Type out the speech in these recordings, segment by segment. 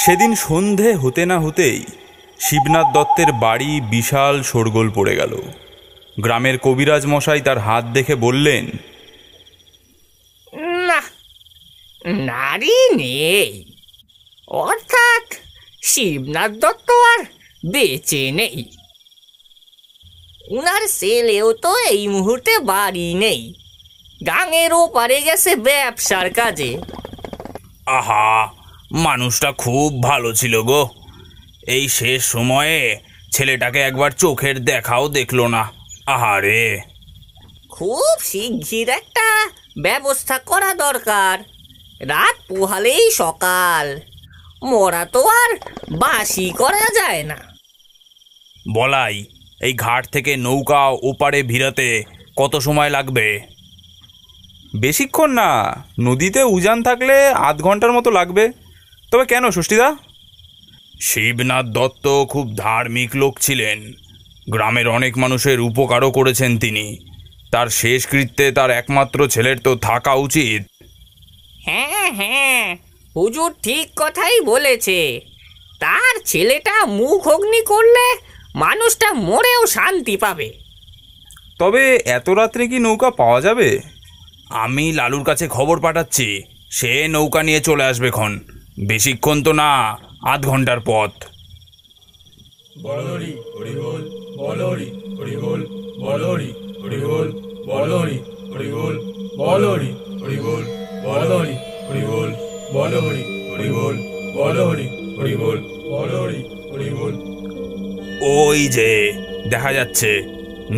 সেদিন সন্ধে হতে না হতেই শিবনাথ দত্তের বাড়ি বিশাল শোরগোল পড়ে গেল। গ্রামের কবিরাজ মশাই তার হাত দেখে বললেন, না, নারী নেই, অর্থাৎ শিবনাথ দত্ত আর বেঁচে নেই। উনার ছেলেও তো এই মুহূর্তে বাড়ি নেই, গাঙের ওপারে গেছে ব্যবসার কাজে। আহা, মানুষটা খুব ভালো ছিল গো। এই শেষ সময়ে ছেলেটাকে একবার চোখের দেখাও দেখলো না। আহারে, খুব শিগগির একটা ব্যবস্থা করা দরকার। রাত পোহালেই সকাল, মরা তো আর বাসি করা যায় না। বলাই, এই ঘাট থেকে নৌকা ওপারে ভিড়াতে কত সময় লাগবে? বেশিক্ষণ না, নদীতে উজান থাকলে আধ ঘন্টার মতো লাগবে। তবে কেন ষষ্ঠীদা? শিবনাথ দত্ত খুব ধার্মিক লোক ছিলেন, গ্রামের অনেক মানুষের উপকারও করেছেন তিনি। তার শেষকৃত্যে তার একমাত্র ছেলের তো থাকা উচিত। হ্যাঁ হ্যাঁ, হুজুর ঠিক কথাই বলেছে। তার ছেলেটা মুখ অগ্নি করলে মানুষটা মরেও শান্তি পাবে। তবে এত রাত্রে কি নৌকা পাওয়া যাবে? আমি লালুর কাছে খবর পাঠাচ্ছি, সে নৌকা নিয়ে চলে আসবে খন। বেশিক্ষণ তো না, আধ ঘন্টার পথ। বলহরি হরিবোল, বলহরি হরিবোল, বলহরি হরিবোল, বলহরি হরিবোল, বলহরি হরিবোল, বলহরি হরিবোল, বলহরি হরিবোল, বলহরি হরিবোল, বলহরি হরিবোল। ওই যে দেখা যাচ্ছে,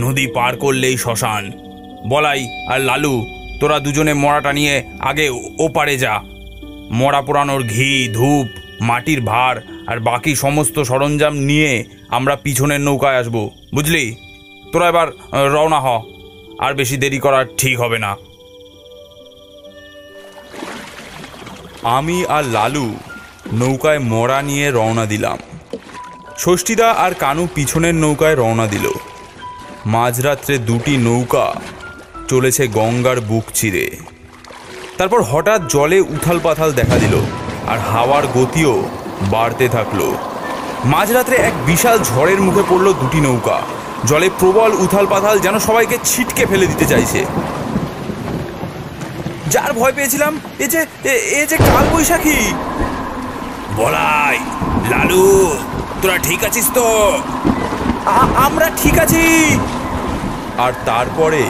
নদী পার করলেই শ্মশান। বলাই আর লালু, তোরা দুজনে মরাটা নিয়ে আগে ওপারে যা। মরা পোড়ানোর ঘি, ধূপ, মাটির ভার আর বাকি সমস্ত সরঞ্জাম নিয়ে আমরা পিছনের নৌকায় আসব, বুঝলি? তোরা এবার রওনা হ, আর বেশি দেরি করা ঠিক হবে না। আমি আর লালু নৌকায় মরা নিয়ে রওনা দিলাম। ষষ্ঠীদা আর কানু পিছনের নৌকায় রওনা দিল। মাঝরাত্রে দুটি নৌকা চলেছে গঙ্গার বুক চিরে। তারপর হঠাৎ জলে উথাল পাথাল দেখা দিল, আর হাওয়ার গতিও বাড়তে থাকলো। মাঝরাত্রে এক বিশাল ঝড়ের মুখে পড়ল দুটি নৌকা। জলে প্রবল উথাল পাথাল, যেন সবাইকে ছিটকে ফেলে দিতে চাইছে। যার ভয় পেয়েছিলাম, এ যে কাল বৈশাখী। বলাই, লালু, তোরা ঠিক আছিস তো? আমরা ঠিক আছি। আর তারপরে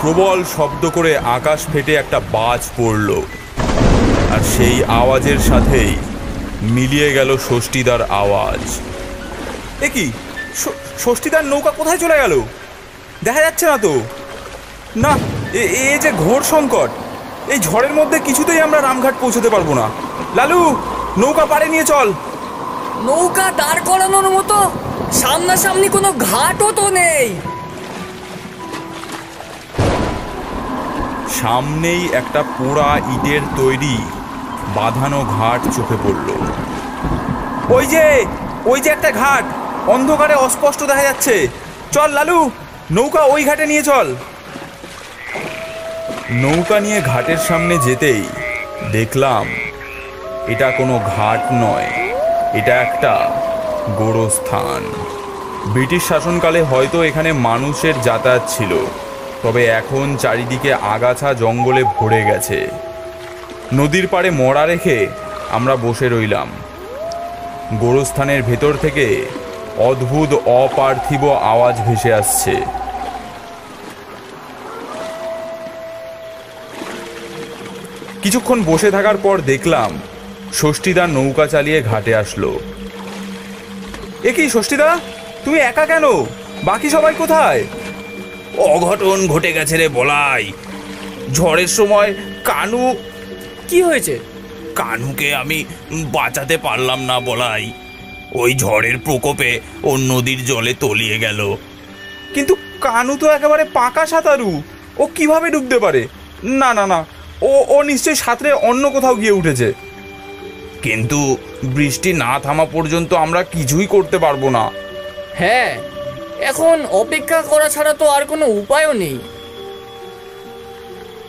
প্রবল শব্দ করে আকাশ ফেটে একটা বাজ পড়ল, আর সেই আওয়াজের সাথেই মিলিয়ে গেল ষষ্ঠীদার আওয়াজ। এ কি, ষষ্ঠীদার নৌকা কোথায় চলে গেল? দেখা যাচ্ছে না তো। না, এ যে ঘোর সংকট। এই ঝড়ের মধ্যে কিছুতেই আমরা রামঘাট পৌঁছতে পারবো না। লালু, নৌকা পাড়ে নিয়ে চল। নৌকা দাঁড় করানোর মতো সামনাসামনি কোনো ঘাটও তো নেই। সামনেই একটা পোড়া ইটের তৈরি বাঁধানো ঘাট চোখে পড়ল। ওই যে একটা ঘাট, অন্ধকারে অস্পষ্ট দেখা যাচ্ছে। চল লালু, নৌকা ওই ঘাটে নিয়ে চল। নৌকা নিয়ে ঘাটের সামনে যেতেই দেখলাম এটা কোনো ঘাট নয়, এটা একটা গোরস্থান। ব্রিটিশ শাসনকালে হয়তো এখানে মানুষের যাতায়াত ছিল, তবে এখন চারিদিকে আগাছা জঙ্গলে ভরে গেছে। নদীর পাড়ে মরা রেখে আমরা বসে রইলাম। গোরস্থানের ভেতর থেকে অদ্ভুত অপার্থিব আওয়াজ ভেসে আসছে। কিছুক্ষণ বসে থাকার পর দেখলাম ষষ্ঠীদা নৌকা চালিয়ে ঘাটে আসলো। এ কি ষষ্ঠীদা, তুমি একা কেন? বাকি সবাই কোথায়? অঘটন ঘটে গেছে রে বলাই। ঝড়ের সময় কানু। কি হয়েছে? কানুকে আমি বাঁচাতে পারলাম না বলাই। ওই ঝড়ের প্রকোপে ও নদীর জলে তলিয়ে গেল। কিন্তু কানু তো একেবারে পাকা সাঁতারু, ও কিভাবে ডুবতে পারে? না না না, ও নিশ্চয়ই সাঁতরে অন্য কোথাও গিয়ে উঠেছে। কিন্তু বৃষ্টি না থামা পর্যন্ত আমরা কিছুই করতে পারবো না। হ্যাঁ, এখন অপেক্ষা করা ছাড়া তো আর কোনো উপায়ও নেই।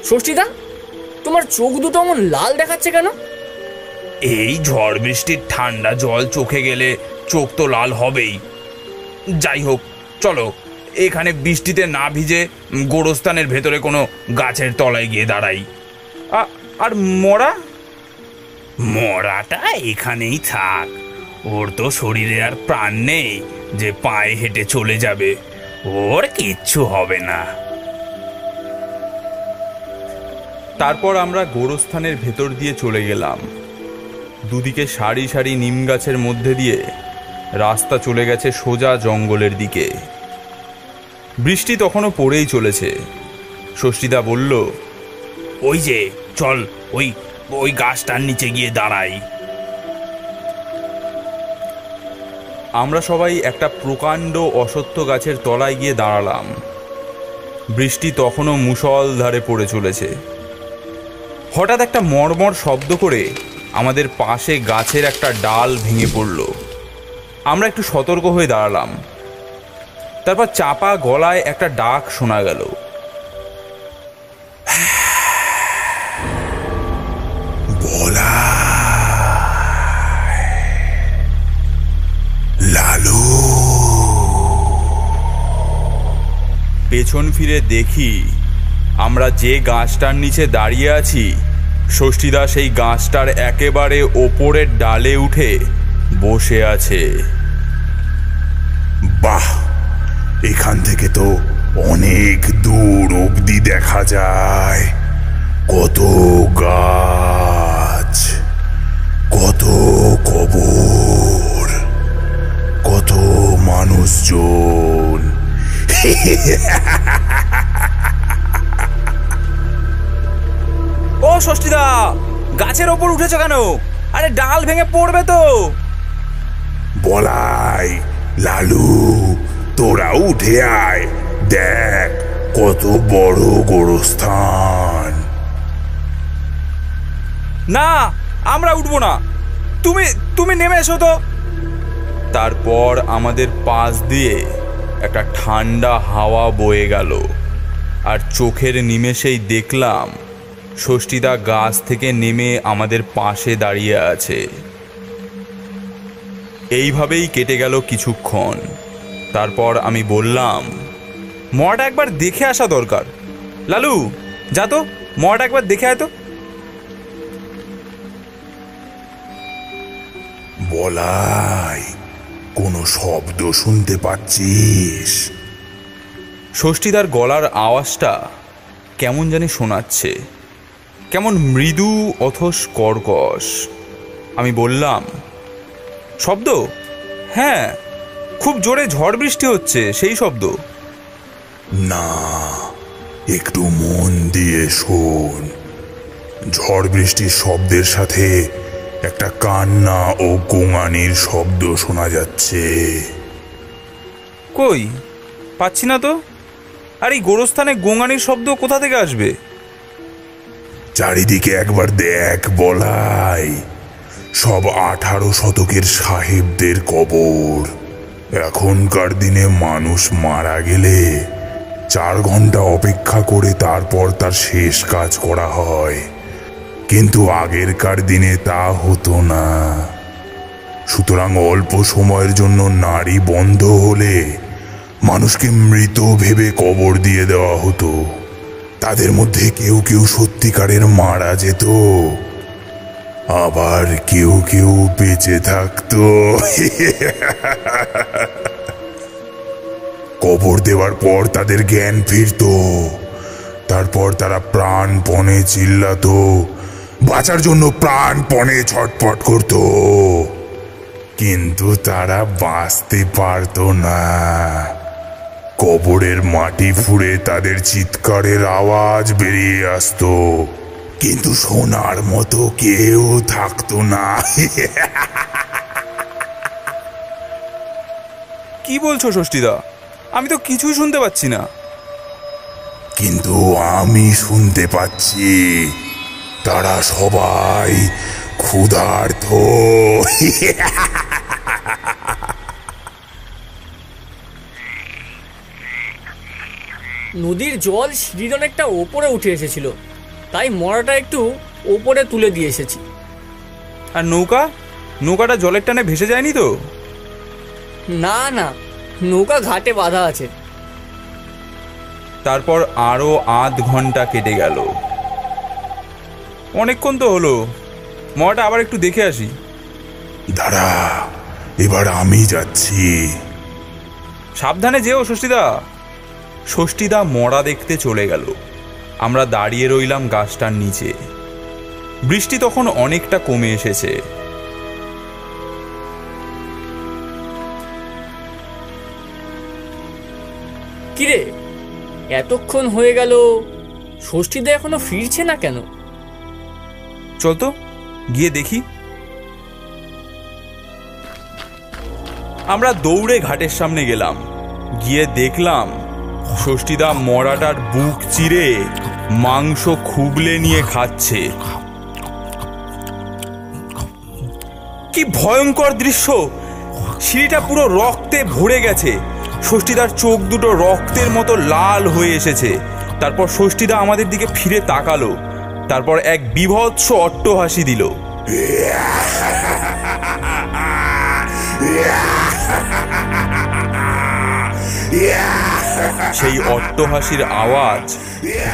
ষষ্ঠীদা, তোমার চোখ দুটো এমন লাল দেখাচ্ছে কেন? এই ঝড় বৃষ্টির ঠান্ডা জল চোখে গেলে চোখ তো লাল হবেই। যাই হোক, চলো এখানে বৃষ্টিতে না ভিজে গোরস্থানের ভেতরে কোনো গাছের তলায় গিয়ে দাঁড়াই। আর মরা? মরাটা এখানেই থাক, ওর তো শরীরে আর প্রাণ নেই যে পায়ে হেঁটে চলে যাবে, ওর কিচ্ছু হবে না। তারপর আমরা গোরস্থানের ভেতর দিয়ে চলে গেলাম। দুদিকে সারি সারি নিম গাছের মধ্যে দিয়ে রাস্তা চলে গেছে সোজা জঙ্গলের দিকে। বৃষ্টি তখনও পড়েই চলেছে। ষষ্ঠীদা বলল, ওই যে চল ওই ওই গাছটার নিচে গিয়ে দাঁড়াই। আমরা সবাই একটা প্রকাণ্ড অশ্বত্থ গাছের তলায় গিয়ে দাঁড়ালাম। বৃষ্টি তখনও মুষলধারে পড়ে চলেছে। হঠাৎ একটা মড়মড় শব্দ করে আমাদের পাশে গাছের একটা ডাল ভেঙে পড়ল। আমরা একটু সতর্ক হয়ে দাঁড়ালাম। তারপর চাপা গলায় একটা ডাক শোনা গেল, লালু। পেছন ফিরে দেখি আমরা যে গাছটার নিচে দাঁড়িয়ে আছি, ষষ্ঠীদা সেই গাছটার একেবারে ওপরের ডালে উঠে বসে আছে। বাহ, এখান থেকে তো অনেক দূর অবধি দেখা যায়। কত গাছ, কত কবর, কত মানুষজন। ও ষষ্ঠীদা, গাছের ওপর উঠেছ কেন? আরে ডাল ভেঙে পড়বে তো। বলাই, লালু, তোরা উঠে আয়, দেখ কত বড় গোরস্থান। না, আমরা উঠবো না, তুমি তুমি নেমে এসো তো। তারপর আমাদের পাশ দিয়ে একটা ঠান্ডা হাওয়া বয়ে গেল, আর চোখের নিমেষেই দেখলাম ষষ্ঠীদা গাছ থেকে নেমে আমাদের পাশে দাঁড়িয়ে আছে। এইভাবেই কেটে গেল কিছুক্ষণ। তারপর আমি বললাম, মরাটা একবার দেখে আসা দরকার। লালু, যা তো, মরাটা একবার দেখে আয় তো। বলাই, কোনো শব্দ শুনতে পাচ্ছিস? ষষ্ঠীদার গলার আওয়াজটা কেমন জানি শোনাচ্ছে, কেমন মৃদু অথচ কর্কশ। আমি বললাম, শব্দ? হ্যাঁ, খুব জোরে ঝড় বৃষ্টি হচ্ছে, সেই শব্দ। না, একটু মন দিয়ে শোন। ঝড় বৃষ্টির শব্দের সাথে একটা কান্না ও গোঙানির শব্দ শোনা যাচ্ছে। কই, পাচ্ছি না তো। আর এই গোরস্থানে গোঙানির শব্দ কোথা থেকে আসবে? চারিদিকে একবার দেখ বলাই, সব 18 শতকের সাহেবদের কবর। এখনকার দিনে মানুষ মারা গেলে 4 ঘন্টা অপেক্ষা করে তারপর তার শেষ কাজ করা হয়, কিন্তু আগেরকার দিনে তা হতো না। সুতরাং অল্প সময়ের জন্য নাড়ি বন্ধ হলে মানুষকে মৃত ভেবে কবর দিয়ে দেওয়া হতো। তাদের মধ্যে কেউ কেউ সত্যিকারের মারা যেত, আবার কেউ কেউ বেঁচে থাকতো। কবর দেওয়ার পর তাদের জ্ঞান ফিরতো। তারপর তারা প্রাণপণে চিল্লাতো, বাঁচার জন্য প্রাণপণে ছটফট করত, কিন্তু তারা বাঁচতে পারতো না। কবরের মাটি ফুঁড়ে তাদের চিৎকারের আওয়াজ বেরিয়ে আসতো, কিন্তু শোনার মতো কেউ থাকতো না। কি বলছো ষষ্ঠীদা? আমি তো কিছুই শুনতে পাচ্ছি না। কিন্তু আমি শুনতে পাচ্ছি, তারা সবাই ক্ষুধার্ত। নদীর জল সিঁড়ির অনেকটা ওপরে উঠে এসেছিল, তাই মরাটা একটু ওপরে তুলে দিয়ে এসেছি। আর নৌকাটা জলের টানে ভেসে যায়নি তো? না না, নৌকা ঘাটে বাঁধা আছে। তারপর আরো আধ ঘন্টা কেটে গেল। অনেকক্ষণ তো হলো, মরাটা আবার একটু দেখে আসি। দাঁড়া, এবার আমি যাচ্ছি। সাবধানে যেও ষষ্ঠীদা। ষষ্ঠীদা মরা দেখতে চলে গেল। আমরা দাঁড়িয়ে রইলাম গাছটার নিচে। বৃষ্টি তখন অনেকটা কমে এসেছে। কিরে, এতক্ষণ হয়ে গেল, ষষ্ঠীদা এখনো ফিরছে না কেন? চল তো গিয়ে দেখি। আমরা দৌড়ে ঘাটের সামনে গেলাম। গিয়ে দেখলাম ষষ্ঠীদা মরাটার বুক চিরে মাংস খুবলে নিয়ে খাচ্ছে। কি ভয়ঙ্কর দৃশ্য! সিঁড়িটা পুরো রক্তে ভরে গেছে। ষষ্ঠীদার চোখ দুটো রক্তের মতো লাল হয়ে এসেছে। তারপর ষষ্ঠীদা আমাদের দিকে ফিরে তাকালো। তারপর এক বীভৎস অট্টহাসি দিল। সেই অট্টহাসির আওয়াজ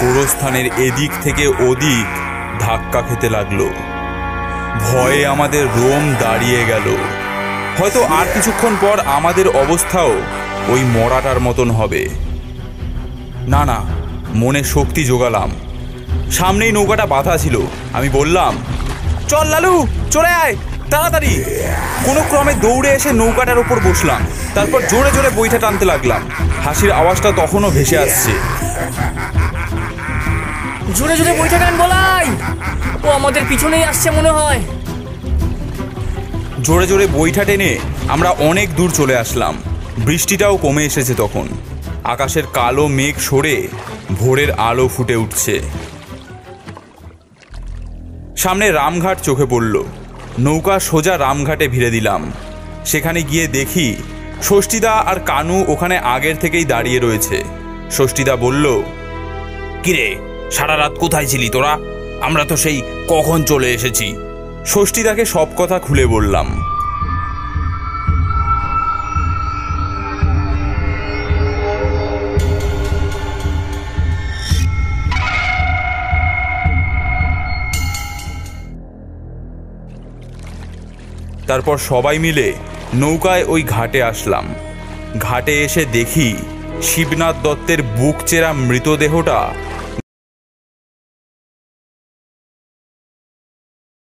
গোরস্থানের এদিক থেকে ওদিক ধাক্কা খেতে লাগলো। ভয়ে আমাদের রোম দাঁড়িয়ে গেল। হয়তো আর কিছুক্ষণ পর আমাদের অবস্থাও ওই মরাটার মতন হবে। না না, মনে শক্তি জোগালাম। সামনেই নৌকাটা বাঁধা ছিল। আমি বললাম, চল লালু, চলে আয় তাড়াতাড়ি। কোনো ক্রমে দৌড়ে এসে নৌকাটার উপর বসলাম। তারপর জোরে জোরে বইটা টানতে লাগলাম। হাসির আওয়াজটা তখনও ভেসে আসছে। জোরে জোরে বইটা টান বলাই, ও আমাদের পিছনেই আসছে মনে হয়। জোরে জোরে বইটা টেনে আমরা অনেক দূর চলে আসলাম। বৃষ্টিটাও কমে এসেছে তখন। আকাশের কালো মেঘ সরে ভোরের আলো ফুটে উঠছে। সামনে রামঘাট চোখে পড়ল। নৌকা সোজা রামঘাটে ভিড়ে দিলাম। সেখানে গিয়ে দেখি ষষ্ঠীদা আর কানু ওখানে আগের থেকেই দাঁড়িয়ে রয়েছে। ষষ্ঠীদা বলল, কিরে, সারা রাত কোথায় ছিলি তোরা? আমরা তো সেই কখন চলে এসেছি। ষষ্ঠীদাকে সব কথা খুলে বললাম। তারপর সবাই মিলে নৌকায় ওই ঘাটে আসলাম। ঘাটে এসে দেখি শিবনাথ দত্তের বুক চেরা মৃতদেহটা